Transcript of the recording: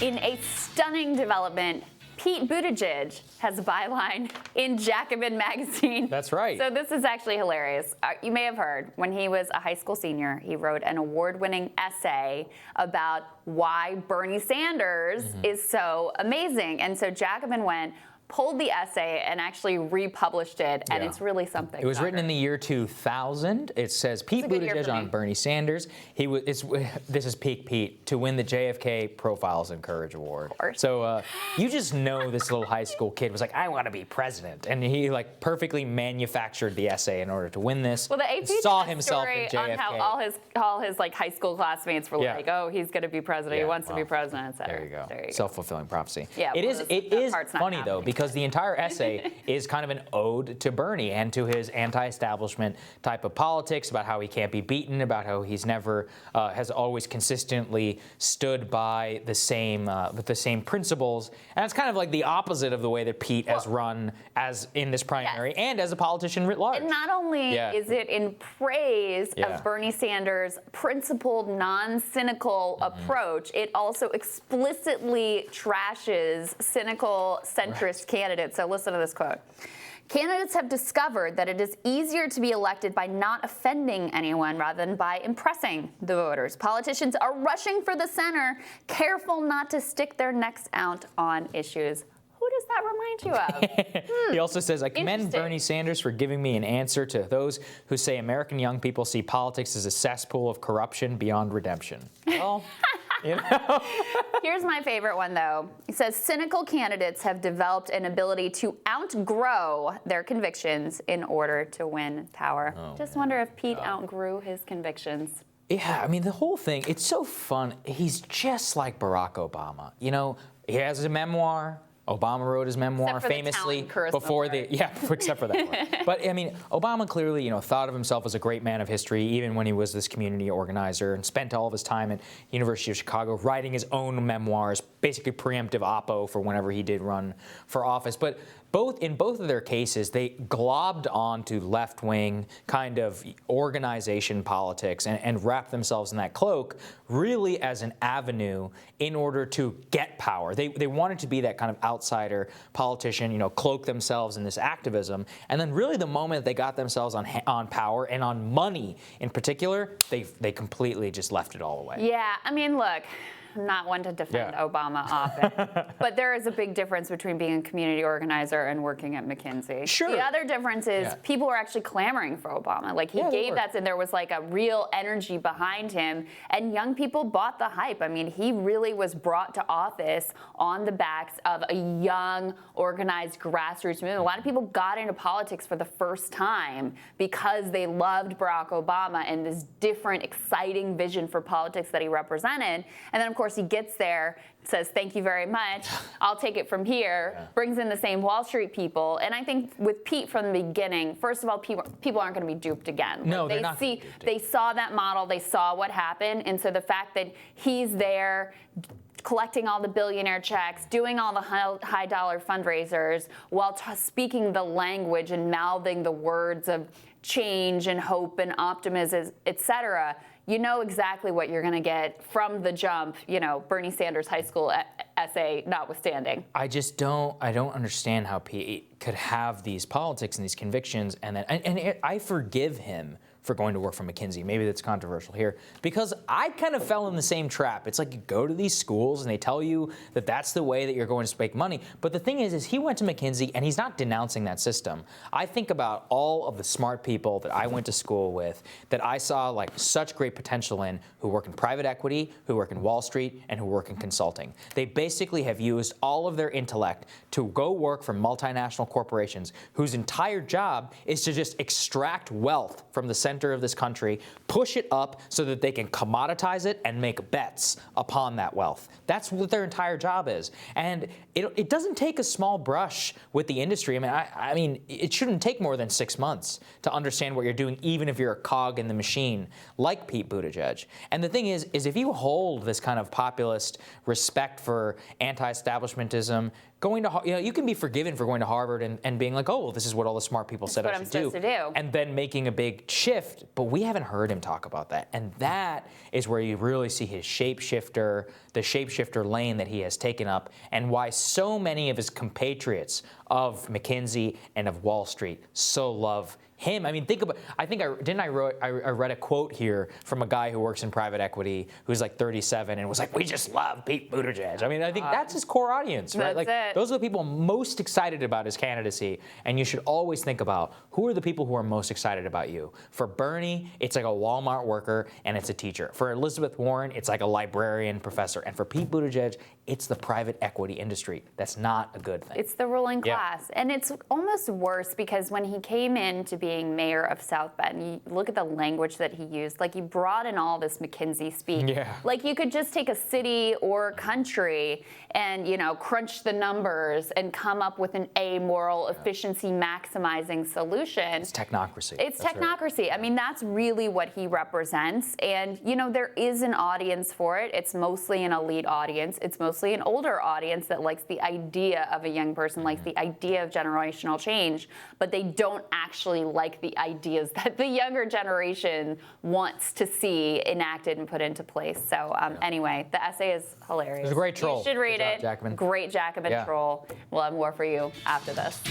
In a stunning development, Pete Buttigieg has a byline in Jacobin magazine. That's right. So this is actually hilarious. You may have heard, when he was a high school senior, he wrote an award-winning essay about why Bernie Sanders is so amazing. And so Jacobin pulled the essay and actually republished it, and it's really something. It was written in the year 2000. It says Pete Buttigieg on Bernie Sanders. This is peak Pete to win the JFK Profiles in Courage Award. So you just know this little high school kid was like, I want to be president, and he like perfectly manufactured the essay in order to win this. Well, the AP saw himself in JFK. On how all his like high school classmates were like, oh, he's going to be president. He wants to be president, et cetera. There you go. Self-fulfilling prophecy. Yeah, it is funny though, because the entire essay is kind of an ode to Bernie and to his anti-establishment type of politics, about how he can't be beaten, about how he's never has always consistently stood by the same with the same principles. And it's kind of like the opposite of the way that Pete has run as in this primary and as a politician writ large. And not only is it in praise of Bernie Sanders' principled, non-cynical approach, it also explicitly trashes cynical, centrist candidates. So listen to this quote. Candidates have discovered that it is easier to be elected by not offending anyone rather than by impressing the voters. Politicians are rushing for the center, careful not to stick their necks out on issues. Who does that remind you of? He also says, I commend Bernie Sanders for giving me an answer to those who say American young people see politics as a cesspool of corruption beyond redemption. Well, you know. Here's my favorite one, though. It says, cynical candidates have developed an ability to outgrow their convictions in order to win power. Just wonder if Pete outgrew his convictions. Yeah, I mean, the whole thing, it's so fun. He's just like Barack Obama. You know, he has a memoir. Obama wrote his memoir famously before except for that one. But I mean, Obama clearly, you know, thought of himself as a great man of history, even when he was this community organizer, and spent all of his time at University of Chicago writing his own memoirs, basically preemptive oppo for whenever he did run for office. But in both of their cases, they globbed onto left-wing kind of organization politics and wrapped themselves in that cloak really as an avenue in order to get power. They wanted to be that kind of outsider politician, you know, cloak themselves in this activism. And then really the moment they got themselves on power and on money in particular, they completely just left it all away. Yeah, I mean, look. I'm not one to defend Obama often, but there is a big difference between being a community organizer and working at McKinsey. Sure. The other difference is people were actually clamoring for Obama. Like he gave that, and there was like a real energy behind him, and young people bought the hype. I mean, he really was brought to office on the backs of a young, organized grassroots movement. A lot of people got into politics for the first time because they loved Barack Obama and this different, exciting vision for politics that he represented. And then, of course, he gets there, says, thank you very much, I'll take it from here, brings in the same Wall Street people. And I think with Pete from the beginning, first of all, people aren't going to be duped again. No, they're not. They saw that model, they saw what happened, and so the fact that he's there collecting all the billionaire checks, doing all the high-dollar fundraisers, while speaking the language and mouthing the words of change and hope and optimism, et cetera, you know exactly what you're going to get from the jump, you know, Bernie Sanders' high school essay notwithstanding. I don't understand how Pete could have these politics and these convictions, I forgive him for going to work for McKinsey. Maybe that's controversial here, because I kind of fell in the same trap. It's like you go to these schools and they tell you that that's the way that you're going to make money. But the thing is he went to McKinsey and he's not denouncing that system. I think about all of the smart people that I went to school with that I saw like such great potential in, who work in private equity, who work in Wall Street, and who work in consulting. They basically have used all of their intellect to go work for multinational corporations whose entire job is to just extract wealth from the center of this country, push it up so that they can commoditize it and make bets upon that wealth. That's what their entire job is. And it doesn't take a small brush with the industry. I mean, it shouldn't take more than 6 months to understand what you're doing, even if you're a cog in the machine, like Pete Buttigieg. And the thing is if you hold this kind of populist respect for anti-establishmentism, going to, you can be forgiven for going to Harvard and being like, oh, well, this is what all the smart people said I should do. Supposed to do. And then making a big shift, but we haven't heard him talk about that. And that is where you really see his the shapeshifter lane that he has taken up, and why so many of his compatriots of McKinsey and of Wall Street so love him. I mean, think about, I read a quote here from a guy who works in private equity who's like 37 and was like, we just love Pete Buttigieg. I mean, I think that's his core audience, right? Like, those are the people most excited about his candidacy. And you should always think about who are the people who are most excited about you. For Bernie, it's like a Walmart worker and it's a teacher. For Elizabeth Warren, it's like a librarian professor. And for Pete Buttigieg, it's the private equity industry. That's not a good thing. It's the ruling class. And it's almost worse because when he came into being mayor of South Bend, you look at the language that he used. Like, he brought in all this McKinsey speak. Yeah. Like, you could just take a city or country and, crunch the numbers and come up with an amoral, efficiency maximizing solution. It's technocracy. It's technocracy. Right. I mean, that's really what he represents. And, there is an audience for it. It's mostly an elite audience. It's mostly an older audience that likes the idea of a young person, likes the idea of generational change, but they don't actually like the ideas that the younger generation wants to see enacted and put into place. So anyway, the essay is hilarious. It's a great troll. You should read it. Jackman. Great Jacobin troll. We'll have more for you after this.